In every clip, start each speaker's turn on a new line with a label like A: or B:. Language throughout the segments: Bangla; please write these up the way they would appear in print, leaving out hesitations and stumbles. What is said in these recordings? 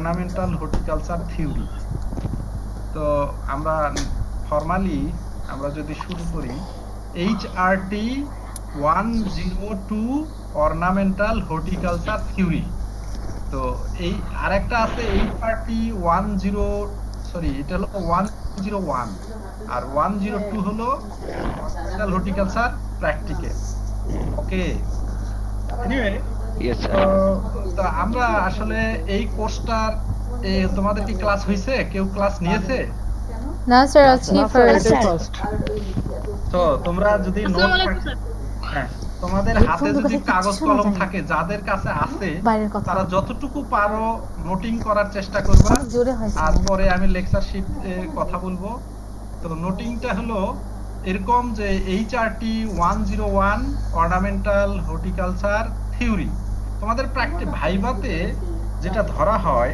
A: Ornamental horticulture theory. তো আমরা ফর্মালি আমরা যদি শুরু করি HRT 102 অর্নামেন্টাল হর্টিকালচার থিওরি। তো এই আরেকটা আছে HRT 10 সরি এটা হলো 101 আর 102 হলো অর্নামেন্টাল হর্টিকালচার প্র্যাকটিক্যাল। ওকে, এনিওয়ে
B: Yes, sir.
A: তো আমরা আসলে এই কোর্সটার তোমাদের কি ক্লাস হয়েছে? কেউ ক্লাস নিয়েছে?
C: না স্যার আজকে ফার্স্ট।
A: তো তোমরা যদি নোট থাকে, হ্যাঁ, তোমাদের হাতে যদি কাগজ কলম থাকে, যাদের কাছে আছে তারা যতটুকু পারো নোটিং করার চেষ্টা করবা। আর পরে আমি লেকচার শিট কথা বলবো। তো নোটিংটা হলো এরকম যে HRT 101 অর্নামেন্টাল হর্টিকালচার থিওরি। তোমাদের ভাইভাতে যেটা ধরা হয়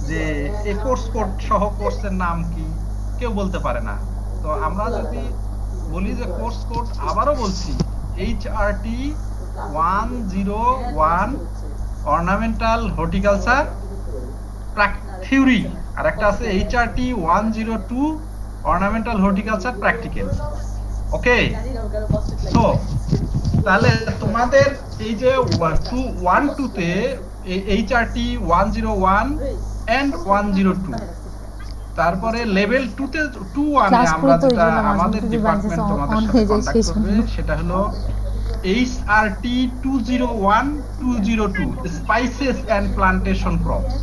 A: যে এই কোর্স কোড সহ কোর্সের নাম কি কেউ বলতে পারে না। তো আমরা যদি বলি যে কোর্স কোড, আবারও বলছি HRT 101 অর্নামেন্টাল হর্টিকালচার থিওরি, আর একটা আছে HRT 102 অর্নামেন্টাল হর্টিকালচার প্র্যাকটিক্যাল। ওকে, সো তাহলে তোমাদের এই যে 102 তে HRT 101 এন্ড 102, তারপরে লেভেল 2 তে 21 এ আমরা যেটা আমাদের ডিপার্টমেন্ট তোমাদের সাথে কন্টাক্ট করবে সেটা হলো HRT 201 202 spices and plantation crops.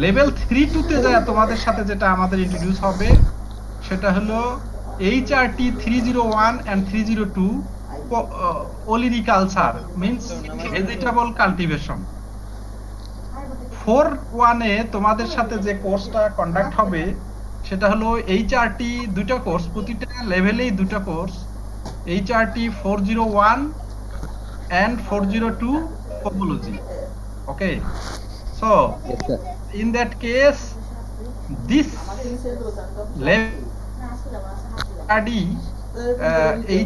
A: Level 3 তে যায় তোমাদের সাথে যেটা আমাদের ইন্ট্রোডিউস হবে সেটা হলো HRT 301 and 302 olericulture means vegetable cultivation. 4-1 এ তোমাদের সাথে যে কোর্সটা কন্ডাক্ট হবে সেটা হলো HRT দুটো কোর্স, প্রতিটা লেভেলেই দুটো course, HRT 401 and 402 pomology. Okay, so in that case this level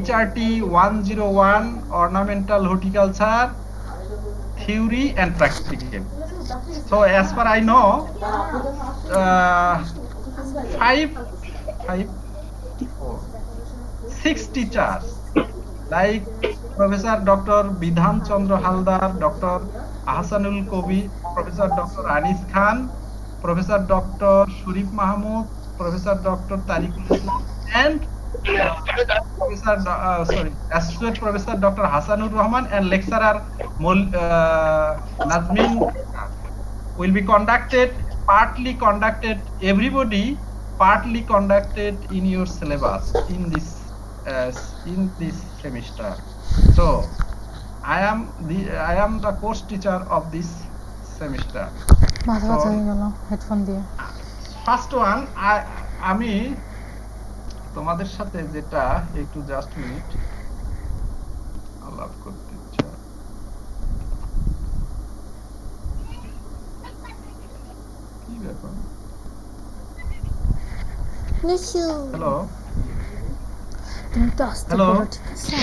A: HRT 101 ornamental horticulture theory and practical. So as far I know, 6 teachers like Professor Dr. Bidhan Chandra Haldar, Dr. Ahsanul Kobi, Professor Dr. Anis Khan, Professor Dr. Shurif Mahmood, Professor Dr. Tariqul Islam, and Associate Professor Dr. Hasanur Rahman and lecturer Nazmin will be partly conducted in your syllabus in this semester. So I am the course teacher of this semester. First one, আমি তোমাদের সাথে যেটা একটু জাস্ট মিনিট আলাপ করতে চাই। কি ব্যাপার? হ্যালো,
C: তুমি তো আসতে
A: হ্যালো,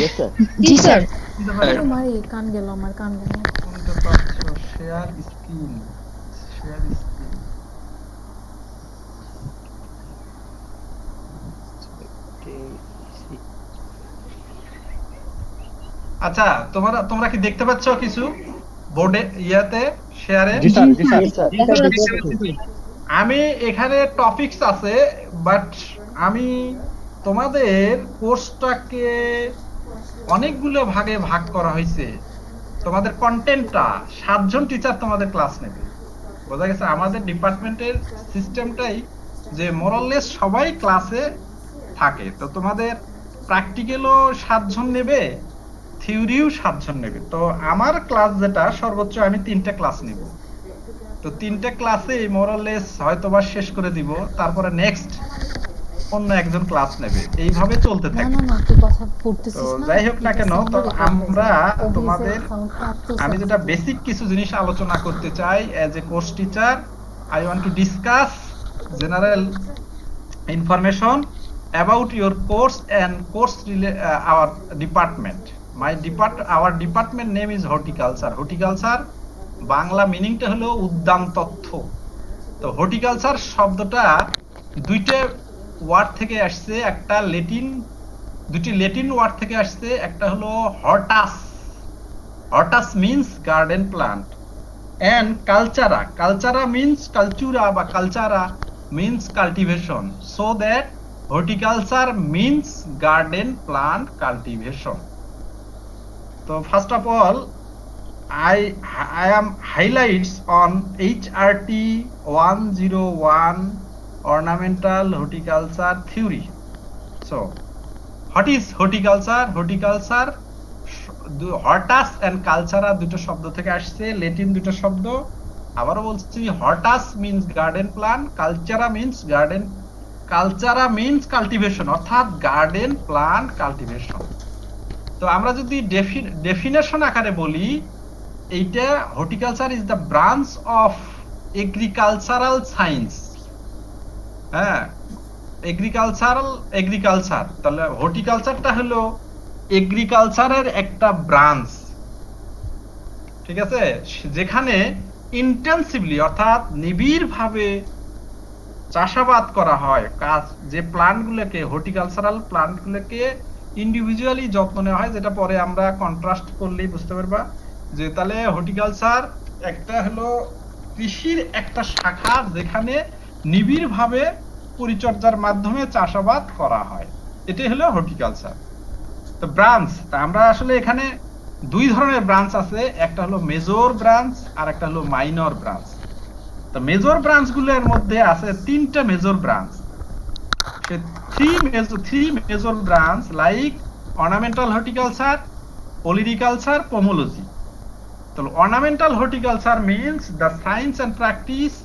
B: Yes, sir.
C: জি স্যার।
A: আমার
C: কান গেল।
A: কোনটা পাচ্ছো? Share screen. আচ্ছা, তোমরা কি দেখতে পাচ্ছ কিছু বোর্ডে ইয়াতে শেয়ারে?
B: জি স্যার।
A: আমি এখানে টপিকস আছে, বাট আমি তোমাদের কোর্সটাকে অনেকগুলো ভাগে ভাগ করা হয়েছে। তোমাদের কন্টেন্টটা 7 জন টিচার তোমাদের ক্লাস নেবে, বোঝা গেছে? আমাদের ডিপার্টমেন্টের সিস্টেমটাই যে মোরাললেস সবাই ক্লাসে থাকে। তো তোমাদের প্র্যাকটিক্যালও 7 জন নেবে, থিওরিও 7 জন নেবে। তো আমার ক্লাস যেটা সর্বোচ্চ আমি 3টা ক্লাস নিব। তো 3টা ক্লাসে মোরাললেস হয়তোবা শেষ করে দিব, তারপরে নেক্সট অন্য একজন ক্লাস নেবে, এইভাবে চলতে থাকে। তো যাই হোক না কেন, তো আমরা তোমাদের আমি যেটা বেসিক কিছু জিনিস আলোচনা করতে চাই as a course teacher, I want to discuss general information about your course and our department. Our department name is horticulture Bangla মিনিংটা হলো উদ্যান তত্ত্ব। তো হর্টিকালচার শব্দটা দুইটা ওয়ার্ড থেকে আসছে, একটা দুটি ল্যাটিন ওয়ার্ড থেকে আসছে। একটা হলো hortus, hortus means garden plant, and cultura, cultura means cultura বা cultura means cultivation, so that horticulture means garden plant cultivation. তো first of all I am highlights on HRT 101 ornamental horticulture theory. So, what is horticulture? Horticulture, hortus and cultura দুটো শব্দ থেকে আসছে, ল্যাটিন দুটো শব্দ। আবারও বলছি, hortus means garden plant, cultura means garden, cultura means cultivation, অর্থাৎ গার্ডেন প্লান্ট কাল্টিভেশন। তো আমরা যদি ডেফিনেশন আকারে বলি, এইটা horticulture is the branch of agricultural science. হ্যাঁ, এগ্রিকালচার, তাহলে হর্টিকালচারটা হলো এগ্রিকালচারের একটা ব্রাঞ্চ, ঠিক আছে, যেখানে ইন্টেন্সিভলি অর্থাৎ নিবিড়ভাবে চাষাবাদ করা হয়। যে প্লান্টগুলোকে, হর্টিকালচারাল প্লান্টগুলোকে ইন্ডিভিজুয়ালি যত্ন নেওয়া হয়, যেটা পরে আমরা কন্ট্রাস্ট করলেই বুঝতে পারবা যে তাহলে হর্টিকালচার একটা হলো কৃষির একটা শাখা, যেখানে নিবিড়ভাবে পরিচর্যার মাধ্যমে চাষাবাদ করা হয়, এটাই হলো হর্টিকালচার। তো ব্রাঞ্চ, আমরা আসলে এখানে দুই ধরনের ব্রাঞ্চ আছে, একটা হলো মেজর ব্রাঞ্চ আর একটা হলো মাইনর ব্রাঞ্চ। তো মেজর ব্রাঞ্চগুলোর মধ্যে আছে তিনটা major branch, three major branch like ornamental horticulture, olericulture, pomology. So ornamental horticulture means the science and practice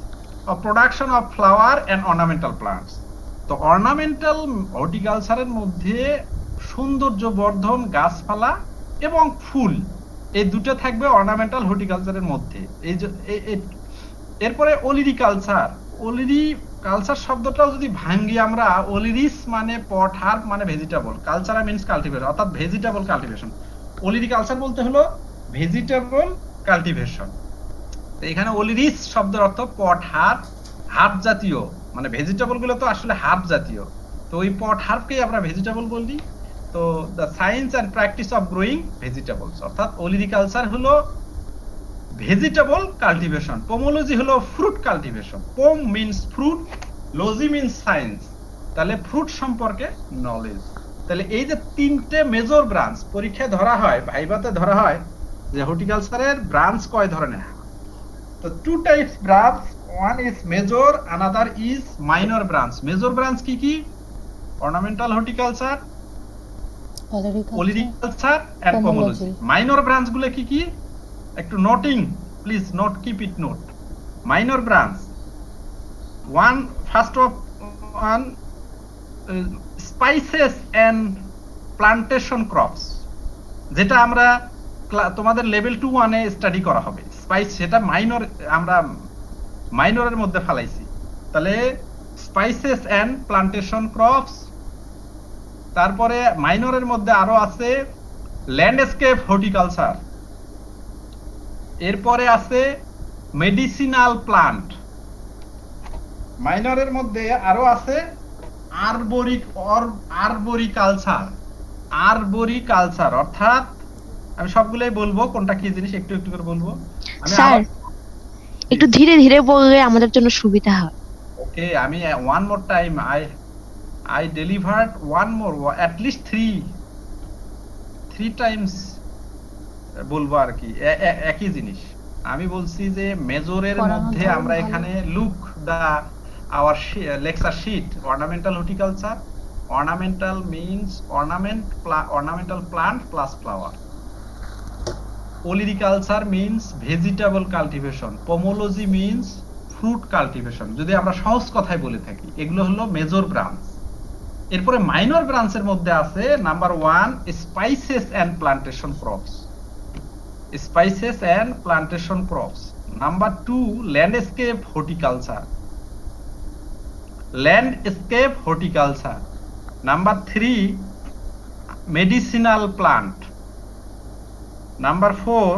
A: of production of flower and ornamental plants. তো ornamental horticulture এর মধ্যে সৌন্দর্য বর্ধন গাছপালা এবং ফুল, এই দুটো থাকবে অর্নামেন্টাল হর্টিকালচারের মধ্যে। এরপরে ওলিরিকালচার, কালচার শব্দটাও যদি ভাঙ্গি আমরা, ওলিরিস মানে পট, হার্ব মানে ভেজিটেবল, কালচারা মিন্স কাল্টিভেশন, অর্থাৎ ভেজিটেবল কাল্টিভেশন। ওলিরিকালচার বলতে হলো ভেজিটেবল কাল্টিভেশন। তো এখানে ওলিরিস শব্দের অর্থ পট হার্ব, হার্ব জাতীয়, মানে ভেজিটেবল গুলো তো আসলে হার্ব জাতীয়, তো ওই পট হার্বকেই আমরা ভেজিটেবল বলি। তো the science and practice of growing vegetables, অর্থাৎ ওলিরিকালচার হলো ভেজিটেবল কাল্টিভেশন, পোমোলজি হলো fruit cultivation. Pome means fruit, logy means science, তাহলে ফ্রুট সম্পর্কে নলেজ। তাহলে এই যে তিনটে মেজর ব্রাঞ্চ পরীক্ষায় ধরা হয়, ভাইভাতে ধরা হয় যে হর্টিকালচারের ব্রাঞ্চ কয় ধরনের। তো two types branch, one is major, another is minor branch. Major branch কি কি? Ornamental horticulture, olericulture and pomology. Minor branch গুলো কি কি? একটু noting, please note, keep it note. Minor branch, one, first of one, spices and plantation crops, যেটা আমরা তোমাদের লেভেল 2-1 এ স্টাডি করা হবে। স্পাইস, সেটা মাইনর, আমরা মাইনরের মধ্যে ফেলাইছি। তাহলে স্পাইসেস এন্ড প্লান্টেশন ক্রপস। তারপরে মাইনরের মধ্যে আরো আছে ল্যান্ডস্কেপ হর্টিকালচার, এরপরে আছে মেডিসিনাল প্লান্ট। মাইনরের মধ্যে আরো আছে আরবোরিকালচার, অর্থাৎ আমি সবগুলোই বলবো, কোনটা কি জিনিস একটু একটু করে বলবো।
D: স্যার একটু ধীরে ধীরে বললে আমাদের জন্য সুবিধা হয়।
A: ওকে, আমি one more time, I delivered one more, at least three times বলবো আর কি, একই জিনিস। আমি বলছি যে মেজরের মধ্যে আমরা এখানে look the our lecture sheet, ornamental horticulture, ornamental means ornamental plant plus flower. Olericulture means vegetable cultivation, pomology means fruit cultivation, যদি আমরা সহজ কথায় বলে থাকি। এগুলো হলো মেজর ব্রাঞ্চ। এরপরে মাইনর ব্রাঞ্চের মধ্যে আছে number 1 spices and plantation crops, spices and plantation crops. Number 2 landscape horticulture. Number 3 medicinal plant. Number 4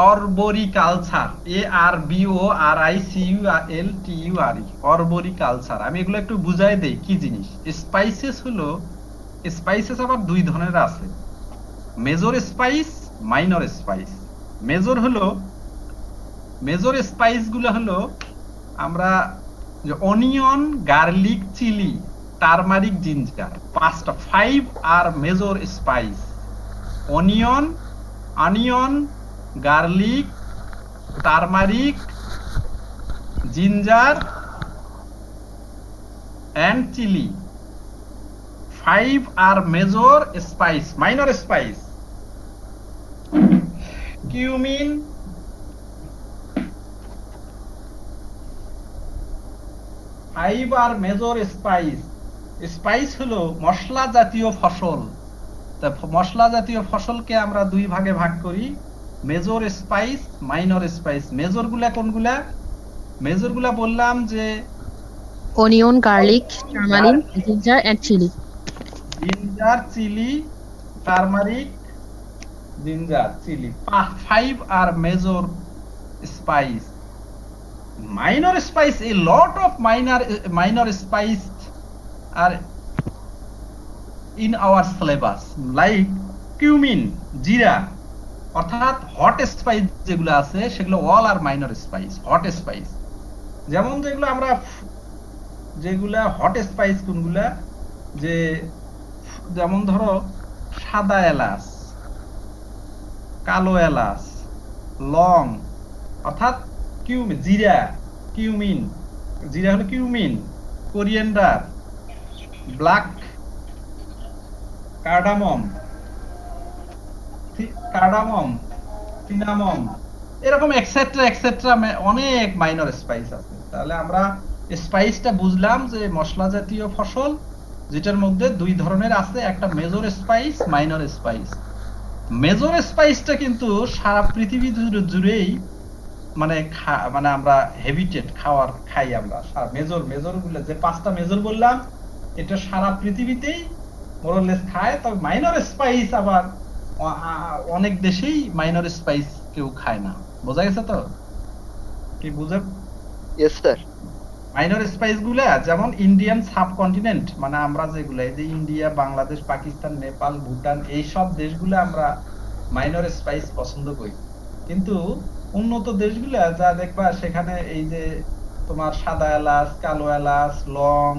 A: arboriculture, ARBORICULTURE, arboriculture. আমি এগুলো একটু বুঝাই দেই কি জিনিস। স্পাইসেস হলো, স্পাইসেস আবার দুই ধরনের আছে, major spice, minor spice. Major হলো, মেজর স্পাইস গুলো হলো আমরা যে onion, garlic, chili, turmeric, ginger, 5 আর major spice. Onion, onion, garlic, turmeric, ginger and chili. 5 are major spice. Minor spice: cumin, five আর মেজর স্পাইস। স্পাইস হলো মশলা জাতীয় ফসল। তা মশলা জাতীয় ফসলকে আমরা দুই ভাগে ভাগ করি, major spice, minor spice. Major গুলা কোনগুলা? মেজর গুলা বললাম যে
D: onion, garlic, turmeric, ginger and chilli.
A: Ginger, chilli, turmeric, ginger, chilli, 5 are major spice. Minor spice, a lot of minor spice are in our syllabus, like cumin, জিরা, অর্থাৎ হট স্পাইস যেগুলো আছে সেগুলো অল আর মাইনর স্পাইস, হট স্পাইস। যেমন যেগুলো আমরা, যেগুলা হট স্পাইস কোনগুলা, যে যেমন ধরো সাদা এলাচ, কালো এলাচ, লং, অর্থাৎ কিউমিন, জিরা, কিউমিন, জিরা হলো cumin, coriander, black cardamom, cardamom, cinnamon, এরকম এক্সেট্রা এক্সেট্রা অনেক মাইনর স্পাইস আছে। তাহলে আমরা স্পাইসটা বুঝলাম যে মশলা জাতীয় ফসল, যেটার মধ্যে দুই ধরনের আছে, একটা major spice, minor spice. Major স্পাইসটা কিন্তু সারা পৃথিবী জুড়েই মানে মানে আমরা হেবিটেট খাই আমরা। মেজর মেজর গুলো যে 5টা মেজর বললাম, এটা সারা পৃথিবীতেই মোরলেস খায়। তবে মাইনর স্পাইস আবার অনেক দেশেই মাইনর স্পাইস কেউ খায় না। বোঝা গেছে তো? কি বুঝে?
B: Yes sir.
A: মাইনর স্পাইস গুলা যেমন ইন্ডিয়ান সাবকন্টিনেন্ট, মানে আমরা যেগুলো এই যে ইন্ডিয়া, বাংলাদেশ, পাকিস্তান, নেপাল, ভুটান, এই সব দেশগুলো আমরা মাইনর স্পাইস পছন্দ করি। কিন্তু উন্নত দেশগুলা যা দেখবা সেখানে এই যে তোমার সাদা এলাচ, কালো এলাচ, লং,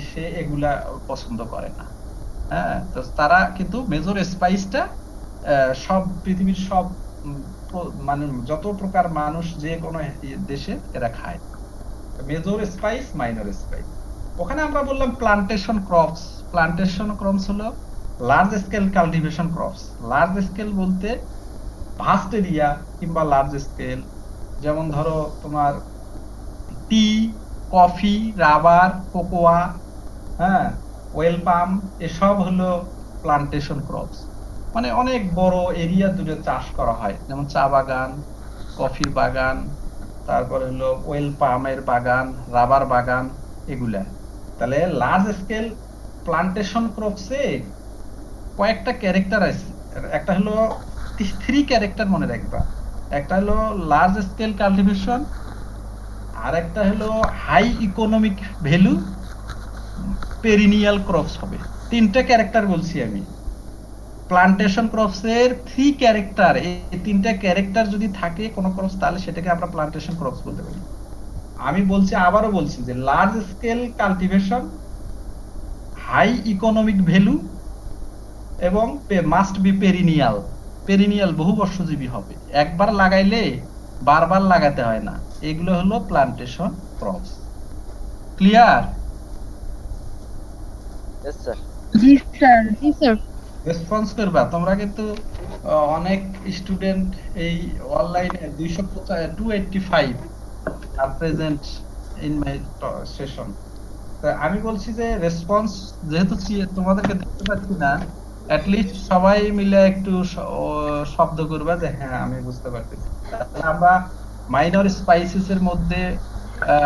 A: সে এগুলা পছন্দ করে না। হ্যাঁ, তো তারা কিন্তু মেজর স্পাইসটা সব পৃথিবীর সব মানে যত প্রকার মানুষ যে কোনো দেশে এরা খায়। Major spice, minor spice. ওখানে আমরা বললাম প্লান্টেশন ক্রপস। প্লান্টেশন ক্রপস হলো large scale cultivation crops. Large scale বলতে ভাস্ট এরিয়া কিংবা লার্জ স্কেল। যেমন ধরো তোমার টি, কফি, রাবার, কোকোয়া, হ্যাঁ, ওয়েল পাম, এসব হলো প্লান্টেশন ক্রপস। মানে অনেক বড় এরিয়া জুড়ে চাষ করা হয়, যেমন চা বাগান, কফির বাগান, তারপরে হলো ওয়েল পামের বাগান, রাবার বাগান, এগুলা। তাহলে লার্জ স্কেল প্লান্টেশন ক্রপসে কয়েকটা ক্যারেক্টার আছে। একটা হলো 3 ক্যারেক্টার মনে রাখবা। একটা হলো লার্জ স্কেল কাল্টিভেশন, আর একটা হলো high economic value, perennial crops হবে। 3টা ক্যারেক্টার বলছি আমি। প্লান্টেশন ক্রপসের 3 ক্যারেক্টার, এই 3টা ক্যারেক্টার যদি থাকে কোনো ক্রপস, তাহলে সেটাকে আমরা প্লান্টেশন ক্রপস বলতে পারি। আমি বলছি, আবারও বলছি যে large scale cultivation, high economic value এবং মাস্ট বি পেরিনিয়াল। পেরিনিয়াল, বহু বর্ষজীবী হবে, একবার লাগাইলে বারবার লাগাতে হয় না। এগুলো হলো plantation crops. Clear?
B: Yes sir.
D: জি স্যার, জি স্যার।
A: রেসপন্স করবা তোমরা, কিন্তু অনেক স্টুডেন্ট এই অনলাইনে 285 are present in my session. আমি বলছি যে রেসপন্স যেহেতু তোমাদেরকে দেখতে পাচ্ছি না, অ্যাট লিস্ট সবাই মিলে একটু শব্দ করবা যে হ্যাঁ আমি বুঝতে পারতেছি। আমরা মাইনর স্পাইসেস এর মধ্যে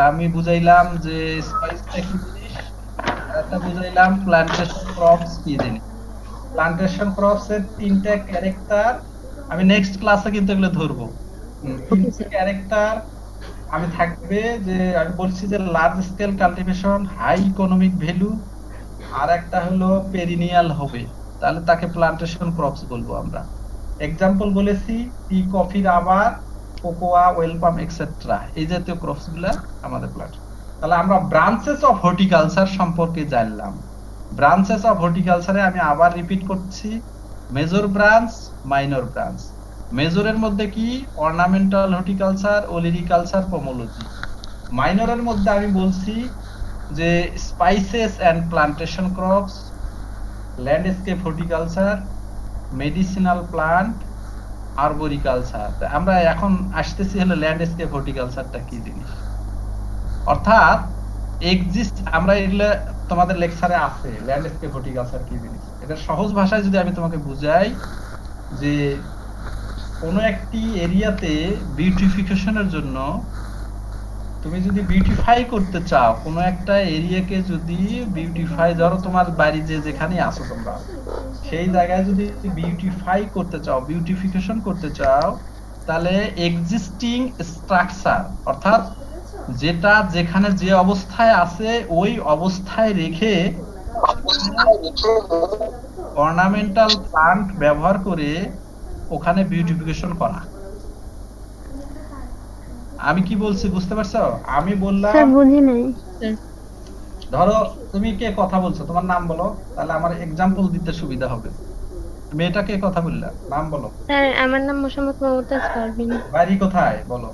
A: আমি বুঝাইলাম যে স্পাইসটা কি জিনিস, একটা বুঝাইলাম প্লান্টেশন ক্রপস কি জিনিস। প্লান্টেশন ক্রপস এর 3টা ক্যারেক্টার, আমি নেক্সট ক্লাসে কিন্তু এগুলো ধরবো।
C: Okay, sir.
A: ক্যারেক্টার আমি থাকবে যে আমি বলছি যে large scale cultivation, high economic value, আর একটা হলো পেরিনিয়াল হবে, তাহলে তাকে প্লান্টেশন ক্রপস বলবো আমরা। এক্সাম্পল বলেছি টি, কফি, রাবার, কোকোয়া, ওয়েলপাম এক্সেট্রা, এই জাতীয় ক্রপস গুলা আমাদের প্লান্ট। তাহলে আমরা ব্রাঞ্চেস অফ হর্টিকালচার সম্পর্কে জানলাম। ব্রাঞ্চেস অফ হর্টিকালচারে আমি আবার রিপিট করছি, মেজর ব্রাঞ্চ, মাইনর ব্রাঞ্চ। মেজরের মধ্যে কি অর্নামেন্টাল হর্টিকালচার, ওলিরিকালচার, পোমোলজি। মাইনরের মধ্যে আমি বলছি যে spices and plantation crops, landscape horticulture, medicinal plant, arboriculture. আমরা এখন আসতেছি হলো ল্যান্ডস্কেপ হর্টিকালচারটা কি জিনিস। অর্থাৎ এক্সিস্ট, আমরা এগুলো তোমাদের লেকচারে আছে ল্যান্ডস্কেপ হর্টিকালচার কি জিনিস। এটা সহজ ভাষায় যদি আমি তোমাকে বুঝাই যে কোনো একটি এরিয়াতে বিউটিফিকেশনের জন্য তুমি যদি বিউটিফাই করতে চাও, কোনো একটা এরিয়াকে যদি বিউটিফাই, ধরো তোমার বাড়ি যেখানে আছো তোমরা, সেই জায়গায় যদি বিউটিফাই করতে চাও, বিউটিফিকেশন করতে চাও, তাহলে এক্সিস্টিং স্ট্রাকচার অর্থাৎ যেটা যেখানে যে অবস্থায় আছে ওই অবস্থায় রেখে অর্নামেন্টাল প্লান্ট ব্যবহার করে ওখানে বিউটিফিকেশন করা। আমি কি বলছি বুঝতে পারছো? আমি বললাম,
D: বুঝি নাই।
A: ধরো তুমি কে কথা বলছো, তোমার নাম বলো, তাহলে আমার এক্সাম্পল দিতে সুবিধা হবে। মেয়েটা কে কথা বললা, নাম বলো।
D: স্যার আমার নাম মোসাম্মদ মমতাজ পারভিন।
A: বাড়ি কোথায় বলো?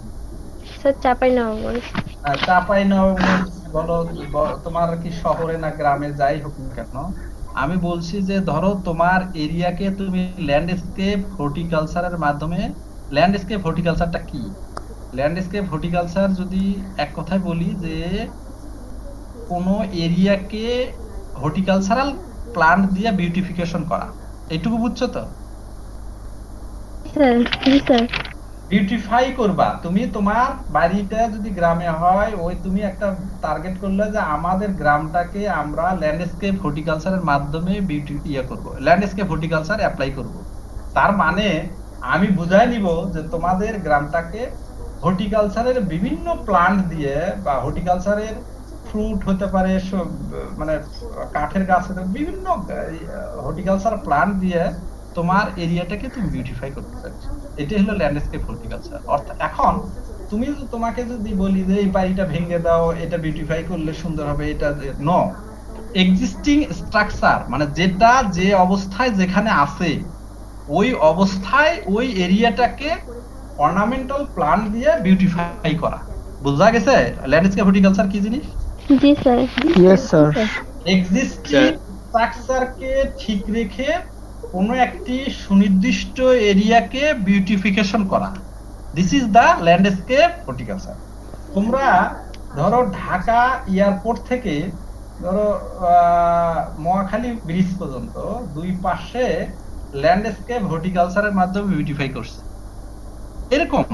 D: স্যার চাঁপাইনবাবগঞ্জ।
A: চাঁপাইনবাবগঞ্জ বলো। তোমার কি শহরে না গ্রামে, যাই হোক না কেন, আমি বলছি যে ধরো তোমার এরিয়াকে তুমি ল্যান্ডস্কেপ হর্টিকালচারের মাধ্যমে, ল্যান্ডস্কেপ হর্টিকালচারটা কি? ল্যান্ডস্কেপ হর্টিকালচার যদি এক কথায় বলি যে কোনো এরিয়াকে হর্টিকালচারাল প্লান্ট দিয়ে বিউটিফিকেশন করা, এইটুকু বুঝছো তো?
D: স্যার জি স্যার।
A: বিউটিফাই করবা তুমি, তোমার বাড়িটা যদি গ্রামে হয়, ওই তুমি একটা টার্গেট করলে যে আমাদের গ্রামটাকে আমরা ল্যান্ডস্কেপ হর্টিকালচারের মাধ্যমে করব, ল্যান্ডস্কেপ হর্টিকালচার অ্যাপ্লাই করব। তার মানে আমি বুঝাই নিব যে তোমাদের গ্রামটাকে হর্টিকালচারের বিভিন্ন প্লান্ট দিয়ে, বা হর্টিকালচারের ফ্রুট হতে পারে, মানে কাঠের গাছ হতে পারে, বিভিন্ন হর্টিকালচার প্লান্ট দিয়ে তোমার এরিয়াটাকে তুমি বিউটিফাই করতে চাচ্ছো। এটাই হলো ল্যান্ডস্কেপ হর্টিকালচার। অর্থাৎ এখন তুমি তোমাকে যদি বলি যে এই বাড়িটা ভেঙে দাও, এটা বিউটিফাই করলে সুন্দর হবে, এটা নো, এক্সিস্টিং স্ট্রাকচার মানে যেটা যে অবস্থায় যেখানে আছে ওই অবস্থায় ওই এরিয়াটাকে অর্নামেন্টাল প্লান্ট দিয়ে বিউটিফাই করা। বোঝা গেছে ল্যান্ডস্কেপ হর্টিকালচার কি জিনিস?
D: জি স্যার।
E: Yes sir.
A: এক্সিস্টিং স্ট্রাকচারকে ঠিক রেখে কোনো একটি সুনির্দিষ্ট এরিয়াকে বিউটিফিকেশন করা, this is the landscape horticulture. তোমরা ধরো ঢাকা এয়ারপোর্ট থেকে ধরো মহাখালী ব্রিজ পর্যন্ত দুই পাশে ল্যান্ডস্কেপ হর্টিকালচারের মাধ্যমে বিউটিফাই করছে। এরকম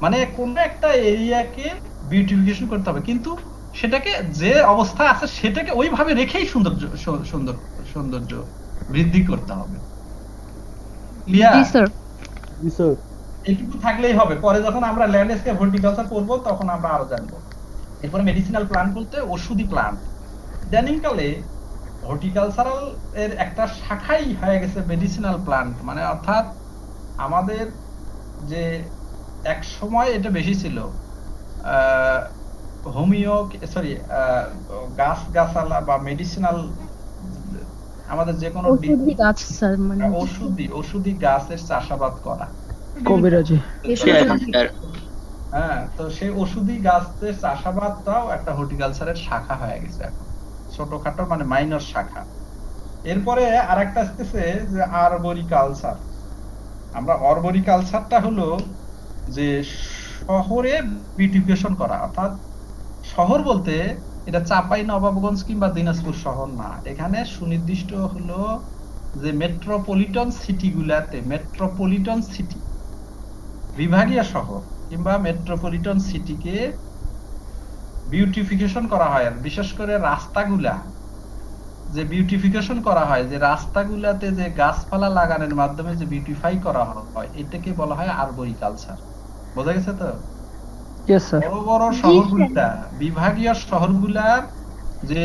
A: মানে কোনো একটা এরিয়াকে বিউটিফিকেশন করতে হবে, কিন্তু সেটাকে যে অবস্থায় আছে সেটাকে ওইভাবে রেখেই সৌন্দর্য বৃদ্ধি করতে হবে।
C: জি স্যার।
E: জি স্যার।
A: এইটুকু থাকলেই হবে, পরে যখন আমরা ল্যান্ডস্কেপ হর্টিকালচার করব তখন আমরা আরো জানবো। এরপরে মেডিসিনাল প্লান্ট বলতে ওষুধি প্লান্ট। ইদানিংকালে হর্টিকালচারাল এর একটা শাখাই হয়ে গেছে মেডিসিনাল প্লান্ট, মানে অর্থাৎ আমাদের যে এক সময় এটা বেশি ছিল হোমিও গাছগাছালা বা মেডিসিনাল, আমাদের যে কোনো
C: গাছ স্যার, মানে
A: ওষুধি গাছের চাষাবাদ করা,
E: কবিরাজি।
A: হ্যাঁ, তো সেই ওষুধি গাছের চাষাবাদটাও একটা হর্টিকালচারের শাখা হয়ে গেছে এখন, ছোটখাটো মানে মাইনর শাখা। এরপরে আরেকটা আসতেছে যে আরবোরিকালচার। আমরা আরবোরিকালচারটা হলো যে শহরে বিউটিফিকেশন করা, অর্থাৎ শহর বলতে এটা চাঁপাইনবাবগঞ্জ কিংবা দিনাজপুর শহর না, এখানে সুনির্দিষ্ট হলো যে মেট্রোপলিটন সিটি গুলাতে, মেট্রোপলিটন সিটি বিভাগীয় শহর কিংবা মেট্রোপলিটন সিটিকে বিউটিফিকেশন করা হয়। বিশেষ করে রাস্তাগুলা যে বিউটিফিকেশন করা হয়, যে রাস্তাগুলোতে যে গাছপালা লাগানোর মাধ্যমে যে বিউটিফাই করা হয়, এটাকে বলা হয় আরবোরিকালচার। বোঝা গেছে তো?
E: Yes sir.
A: বড় বড় শহরগুলা, বিভাগীয় শহরগুলার যে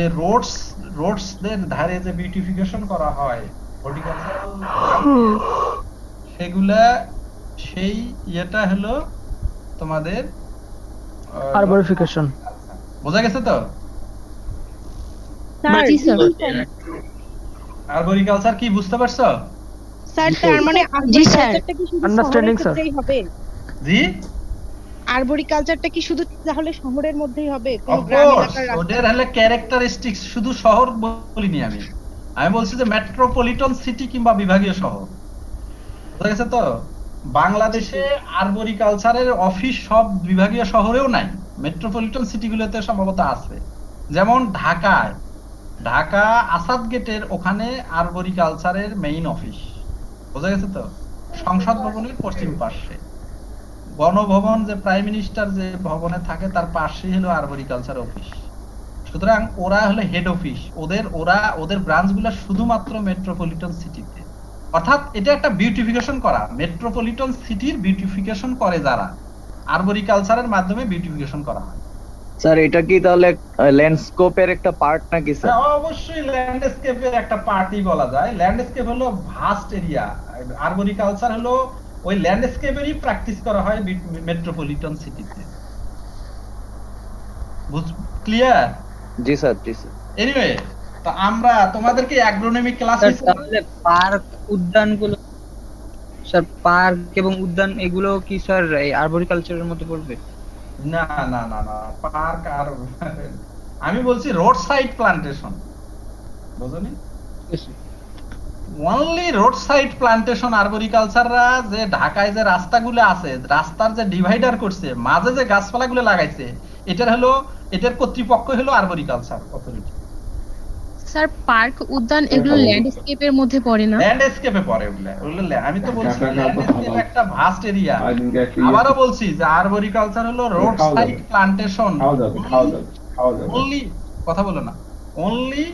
A: রোডসদের ধারে যে বিউটিফিকেশন করা হয়, হর্টিকালচারাল, সেগুলা সেই ইয়েটা হলো তোমাদের
E: আরবরিফিকেশন।
A: বোঝা গেছে তো?
C: জি স্যার।
A: আরবোরিকালচার কি বুঝতে পারছো?
F: স্যার তার মানে
D: জি, স্যার।
F: আরবরিকালচারটা কি শুধু
E: Understanding,
F: শহরের ক্ষেত্রেই হবে?
A: জি,
F: আরবরিকালচারটা কি শুধু তাহলে শহরের মধ্যেই হবে, কোনো
A: অফ
F: গ্রাম
A: কোর্স
F: এলাকার রাস্তা?
A: ওদের হলো ক্যারেক্টারিস্টিক্স, শুধু শহর বলিনি আমি। আমি বলছি যে মেট্রোপলিটন সিটি কিংবা বিভাগীয় শহর। বুঝা গেছে তো? বাংলাদেশে আরবোরিকালচারের অফিস সব বিভাগীয় শহরেও নাই, মেট্রোপলিটন সিটিগুলোতে সম্ভবত আছে। যেমন ঢাকা আসাদ গেটের ওখানে আরবোরিকালচারের মেইন অফিস। বোঝা গেছে তো? সংসদ ভবনের পশ্চিম পার্শ্বে, গণভবন যে প্রাইম মিনিস্টার যে ভবনে থাকে তার পাশেই হলো আরবোরিকালচার অফিস। সুতরাং ওরা হলো হেড অফিস, ওদের ব্রাঞ্চগুলো শুধুমাত্র মেট্রোপলিটন সিটিতে। অর্থাৎ এটা একটা বিউটিফিকেশন করা, মেট্রোপলিটন সিটির বিউটিফিকেশন করে যারা, আরবোরিকালচারের মাধ্যমে বিউটিফিকেশন করা হয়।
G: স্যার এটা কি তাহলে ল্যান্ডস্কেপের একটা পার্ট নাকি স্যার?
A: হ্যাঁ, অবশ্যই ল্যান্ডস্কেপের একটা পার্টই বলা যায়। ল্যান্ডস্কেপ হলো ভাস্ট এরিয়া, আরবোরিকালচার হলো ওই ল্যান্ডস্কেপেরই প্র্যাকটিস করা হয় মেট্রোপলিটন সিটিতে। ক্লিয়ার?
G: জি স্যার, জি স্যার।
A: এনিওয়ে, তো আমরা তোমাদেরকে অ্যাগ্রোনমি ক্লাস
H: তাহলে পার্ক, উদ্যানগুলো স্যার, পার্ক এবং উদ্যান এগুলো কি স্যার এই আরবরিকালচারের মধ্যে পড়বে?
A: না না না না, পার্ক আর আমি বলছি রোড সাইড প্লান্টেশন, বুঝনি? অনলি রোড সাইড প্লান্টেশন আরবোরিকালচাররা যে ঢাকায় যে রাস্তাগুলো আছে, রাস্তার যে ডিভাইডার করছে, মাঝে যে গাছপালাগুলো লাগাইছে, এটার কর্তৃপক্ষ হলো আরবোরিকালচার অথরিটি।
C: স্যার পার্ক উদ্যান এগুলো ল্যান্ডস্কেপের মধ্যে পড়ে না?
A: ল্যান্ডস্কেপে পড়ে ওগুলো, আমি তো বলছি ল্যান্ডস্কেপ একটা ভাস্ট এরিয়া। আবারও বলছি যে আরবোরিকালচার হলো রোড সাইড প্লান্টেশন, অনলি, কথা বলো না, অনলি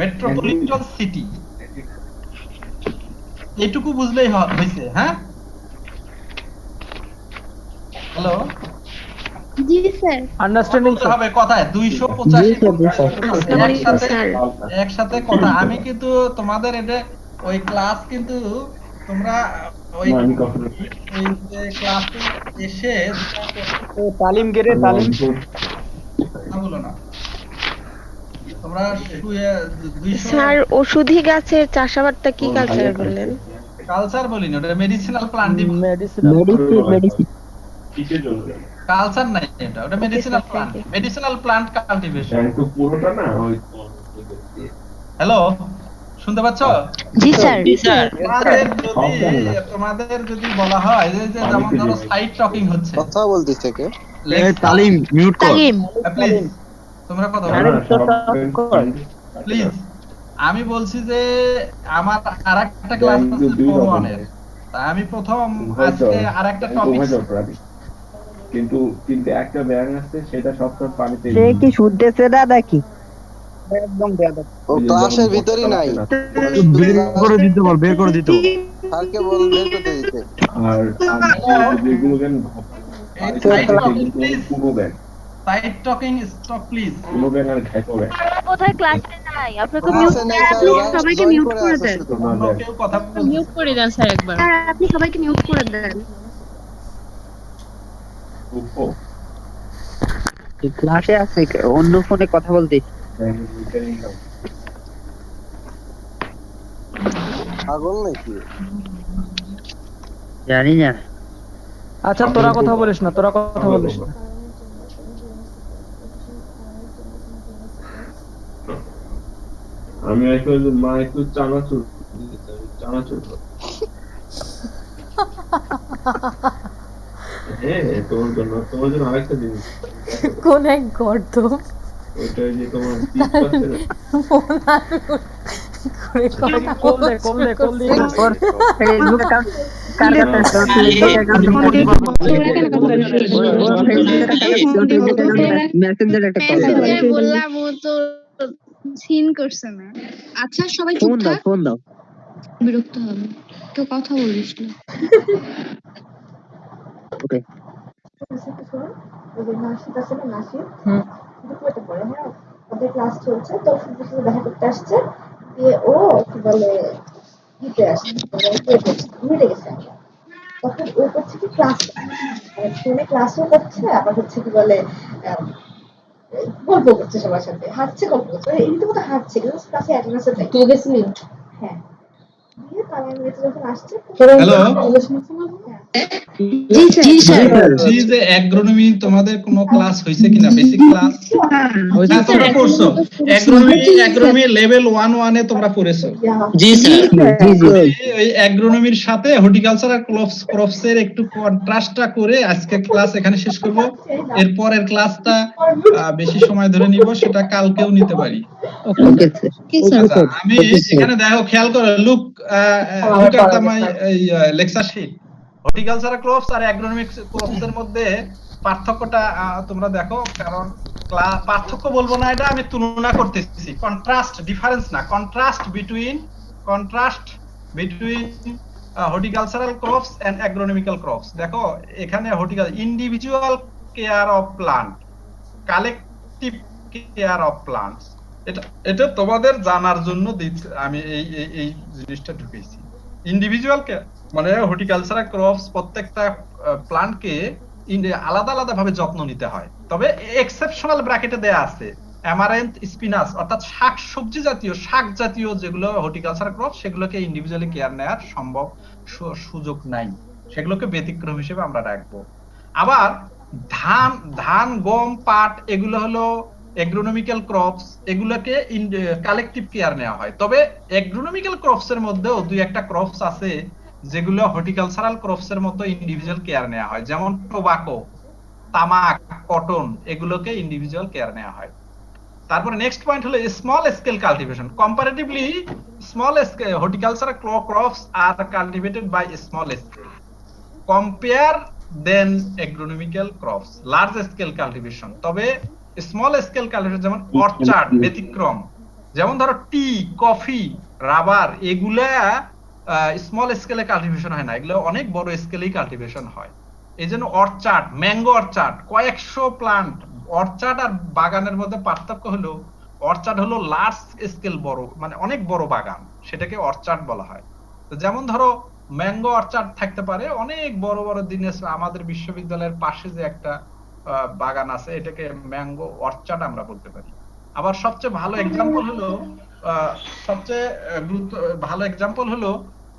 A: মেট্রোপলিটন সিটি। এইটুকু বুঝলেই হয়েছে। হ্যাঁ, হ্যালো,
C: জি স্যার।
E: আন্ডারস্ট্যান্ডিং
A: বলতে হবে কথায় 285 একসাথে কথা। আমি কিন্তু তোমাদের এটা ওই ক্লাস কিন্তু তোমরা ওই যে ক্লাসে এসে
E: তালিম গেরে তালিম
A: কথা বলো না, তোমরা শুয়ে 200
D: স্যার ওষুধি গাছের চাষাবাদটা কি কালচার বললেন?
A: কালচার বলিনি, ওটা মেডিসিনাল প্লান্ট।
E: মেডিসিন
A: কালচার নাই, ওটা মেডিসিনাল প্লান্ট কাল্টিভেশন। হ্যালো, শুনতে পাচ্ছ?
D: জি স্যার।
A: তোমাদের যদি বলা হয় যে যেমন ধরো সাইড টকিং হচ্ছে,
B: কথা বলতেছে কে?
G: তালিম মিউট কর।
D: তালিম।
A: প্লিজ তোমরা কথা বলো প্লিজ। আমি বলছি যে আমার আরেকটা ক্লাস আছে ফোর ওয়ানের, আমি প্রথম আজকে আরেকটা টপিক,
I: কিন্তু একটা ব্যাং আছে সেটা সবসময় পানিতে।
E: সে কি শুনতেছে না নাকি?
H: একদম বেয়াদব।
B: ও ক্লাসের ভিতরই নাই।
G: বের করে দিতে বল, বের করে দিতে বল।
B: স্যারকে বল বের করতে দিতে।
I: আর যেগুলো কেন পুরো ব্যাং,
A: সাইড টকিং স্টপ প্লিজ।
I: পুরো ব্যাং আর খাইতে ব্যাং
C: কোথায় ক্লাসে নাই? আপনাকে
B: ক্লাসে নাই স্যার, ওরা
C: সবাইকে
B: জয়েন
C: মিউট
B: করে
C: করে
B: আছে
C: দেন।
B: শুধু।
A: অন্য কেউ কথা বলছে।
C: মিউট করে দেন স্যার একবার। স্যার আপনি সবাইকে মিউট করে দেন।
H: ক্লাসে আছে, অন্য ফোনে কথা বলতে।
B: পাগল নাকি?
H: জানি না।
E: আচ্ছা তোরা কথা বলিস না, তোরা কথা বলিস না।
I: আমি একটু মা একটু চানাচুর হ্যাঁ, তোমার জন্য আরেকটা জিনিস।
J: কোন এক গর্ত
I: ওইটা যে তোমার পিস আছে না,
J: করে কথা
E: কল দে
H: ফেসবুক অ্যাকাউন্ট কার কাছে? মেসেঞ্জার একটা কল।
D: বললাম ও তো
C: সিন করছে না। আচ্ছা সবাই চুপ থাক,
E: ফোন দাও
C: বিরক্ত হবে, কেউ কথা বলিস না।
E: ওকে
J: ওই যে নাসিদ আছে না, নাসিদ ডিপ্লোতে পড়ে, হ্যাঁ ওদের ক্লাস চলছে, তো শুধু শুধু দেখা করতে আসছে, দিয়ে ও কি বলে দিতে আসছে, মিটে গেছে আমরা। তখন ও করছে কি ক্লাস, ফোনে ক্লাসও করছে, আবার হচ্ছে কি বলে গল্প করছে সবার সাথে, হাঁটছে, গল্প করছে, এই রীতিমতো হাঁটছে, কিন্তু ক্লাসে অ্যাটেন্ডেন্সে থাকে। তুই গেছিলি? হ্যাঁ। দিয়ে তারা মেয়েটা যখন আসছে,
A: হ্যালো
C: জি স্যার।
A: বলছি যে অ্যাগ্রোনমি তোমাদের কোনো ক্লাস হয়েছে কিনা, বেসিক ক্লাস? হ্যাঁ তোমরা পড়ছো অ্যাগ্রোনমি লেভেল 1 এ তোমরা পড়েছো।
E: জি স্যার
A: এই অ্যাগ্রোনমির সাথে হর্টিকালচারাল ক্রপস এর একটু কন্ট্রাস্টটা করে আজকে ক্লাস এখানে শেষ করব। এরপরের ক্লাসটা বেশি সময় ধরে নিব, সেটা কালকেও নিতে পারি।
E: ওকে স্যার
A: আচ্ছা, আমি এখানে দেখো খেয়াল করো, look at my lecture sheet. Horticultural crops আর অ্যাগ্রোনমিক ক্রপস এর মধ্যে পার্থক্যটা তোমরা দেখো, কারণ পার্থক্য বলবো না, এটা আমি তুলনা করতেছি, কন্ট্রাস্ট, ডিফারেন্স না, contrast between horticultural crops and agronomical crops. দেখো এখানে individual care of plant, collective care of plants, এটা তোমাদের জানার জন্য আমি এই জিনিসটা ঢুকেছি। ইন্ডিভিজুয়াল কেয়ার মানে হর্টিকালচারাল ক্রপস প্রত্যেকটা প্লান্টকে আলাদা আলাদা ভাবে যত্ন নিতে হয়, তবে এক্সেপশনাল ব্র্যাকেটে দেয়া আছে অ্যামারেন্থ, স্পিনাচ অর্থাৎ শাক জাতীয় যেগুলো হর্টিকালচারাল ক্রপ, সেগুলোকে ইন্ডিভিজুয়ালি কেয়ার নেওয়ার সম্ভব সুযোগ নাই, সেগুলোকে ব্যতিক্রম হিসেবে আমরা রাখবো। আবার ধান, গম, পাট এগুলো হলো অ্যাগ্রোনমিক্যাল ক্রপস, এগুলোকে কালেকটিভ কেয়ার নেওয়া হয়। তবে অ্যাগ্রোনমিক্যাল ক্রপস এর মধ্যেও দুই একটা ক্রপস আছে যেগুলো হর্টিকালচারাল ক্রপস এর মতো ইন্ডিভিজুয়াল কেয়ার নেওয়া হয়, যেমন টোবাকো, তামাক, কটন, এগুলোকে ইন্ডিভিজুয়াল কেয়ার নেওয়া হয়। তারপরে নেক্সট পয়েন্ট হলো small scale cultivation. Comparatively small scale horticultural crops are cultivated by small scale compare then agronomical crops large scale cultivation. তবে স্মল স্কেল কাল্টিভেশন যেমন অর্চার্ড ব্যতিক্রম, যেমন ধরো টি, কফি, রাবার, এগুলা স্মল স্কেলে কাল্টিভেশন হয় না, এগুলো অনেক বড় স্কেলেই কাল্টিভেশন হয়। এই জন্য অর্চার্ড, ম্যাঙ্গো অর্চার্ড, কয়েকশো প্লান্ট, অর্চার্ড আর বাগানের মধ্যে পার্থক্য হলো অর্চার্ড হলো লার্জ স্কেল, বড় মানে অনেক বড় বাগান, সেটাকে অর্চার্ড বলা হয়। তো যেমন ধরো ম্যাঙ্গো অর্চার্ড থাকতে পারে অনেক বড় বড় দিনে, আমাদের বিশ্ববিদ্যালয়ের পাশে যে একটা বাগান আছে, এটাকে ম্যাঙ্গো অর্চার্ড আমরা বলতে পারি। আবার সবচেয়ে ভালো এক্সাম্পল হলো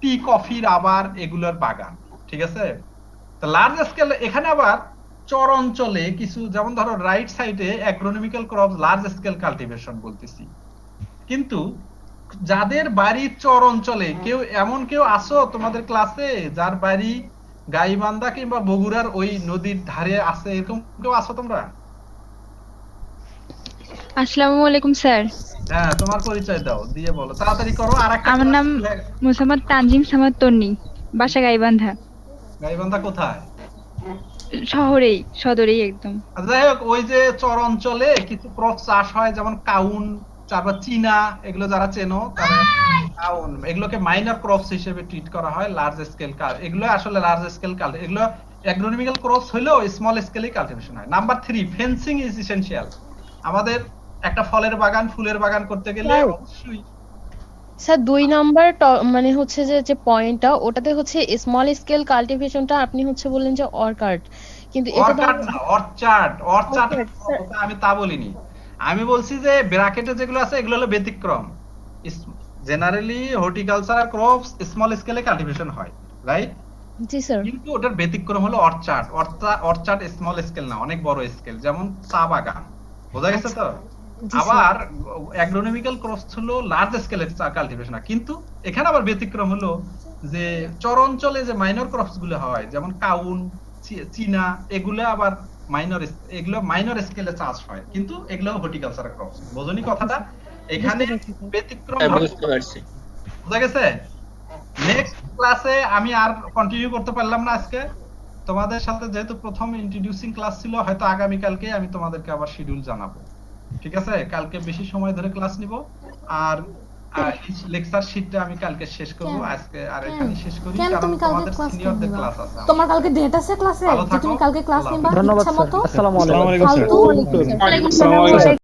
A: টি, কফি, রাবার এগুলোর বাগান, ঠিক আছে। তো লার্জ স্কেল এখানে আবার চর অঞ্চলে কিছু, যেমন ধরো রাইট সাইডে অ্যাগ্রোনমিক্যাল ক্রপ লার্জ স্কেল কাল্টিভেশন বলতেছি, কিন্তু যাদের বাড়ি চর অঞ্চলে, কেউ আসো তোমাদের ক্লাসে যার বাড়ি গাইবান্ধা কিংবা বগুড়ার ওই নদীর ধারে আছে, এরকম কেউ আসো তোমরা?
K: আসসালামু আলাইকুম স্যার।
A: হ্যাঁ, তোমার পরিচয় দাও, দিয়ে বলো, তাড়াতাড়ি করো।
K: আমার নাম মোসাম্মদ তানজিম সামাদ তন্নি, বাসা গাইবান্ধা।
A: গাইবান্ধা কোথায়?
K: শহরেই, সদরেই একদম।
A: যাই হোক, ওই যে চর অঞ্চলে কিছু ক্রপ চাষ হয়, যেমন কাউন, তারপর চীনা, এগুলো যারা চেনো তারা কাউন, এগুলোকে মাইনর ক্রপস হিসেবে ট্রিট করা হয়। লার্জ স্কেল এগুলো আসলে লার্জ স্কেল এগুলো অ্যাগ্রোনমিক্যাল ক্রপস হলেও স্মল স্কেলে কাল্টিভেশন হয়। Number 3, fencing is essential. আমাদের একটা ফলের বাগান, ফুলের বাগান করতে গেলে অবশ্যই
C: স্যার 2 নাম্বার মানে হচ্ছে যে পয়েন্টটা, ওটাতে হচ্ছে স্মল স্কেল কাল্টিভেশনটা আপনি হচ্ছে বললেন যে অর্কার্ড, কিন্তু এটা তো
A: অর্চার্ড আমি তা বলিনি। আমি বলছি যে ব্র্যাকেটে যেগুলো আছে এগুলো হলো ব্যতিক্রম। জেনারেলি হর্টিকালচারাল ক্রপস স্মল স্কেলে কাল্টিভেশন হয়, রাইট?
C: জি স্যার।
A: কিন্তু ওটার ব্যতিক্রম হলো অর্চার্ড স্মল স্কেল না, অনেক বড় স্কেল, যেমন চা বাগান, বোঝা গেছে তো? আবার অ্যাগ্রোনমিক্যাল ক্রপস হলো লার্জ স্কেলের কাল্টিভেশন, কিন্তু এখানে আবার ব্যতিক্রম হলো যে চর অঞ্চলে যে মাইনর ক্রপস গুলো হয়, যেমন কাউন, চীনা, এগুলো আবার মাইনর স্কেলে চাষ হয়, কিন্তু এগুলো হর্টিকালচারাল ক্রপস। বোঝনি কথাটা? এখানে ব্যতিক্রম, বুঝতে পারছি, বোঝা গেছে? নেক্সট ক্লাসে আমি আর কন্টিনিউ করতে পারলাম না আজকে তোমাদের সাথে, যেহেতু প্রথম ইন্ট্রোডিউসিং ক্লাস ছিল, হয়তো আগামী কালকে আমি তোমাদেরকে আবার শিডিউল জানাবো। ঠিক আছে, কালকে বেশি সময় ধরে ক্লাস নিব। আর লেকচার শিটটা আমি কালকে শেষ করব, আজকে আর এখানে শেষ করি, কারণ তোমাদের সিনিয়রদের ক্লাস আছে।
J: তোমার কালকে ডেট আছে ক্লাসে,
A: ভালো থাকো,
J: তুমি কালকে ক্লাস
A: আল্লাহ
J: নিবা
E: ধন্যবাদ
J: ইচ্ছা
E: স্যার,
J: মতো?
E: আসসালামু আলাইকুম।
J: ফালতু
C: ওয়ালাইকুম আসসালাম।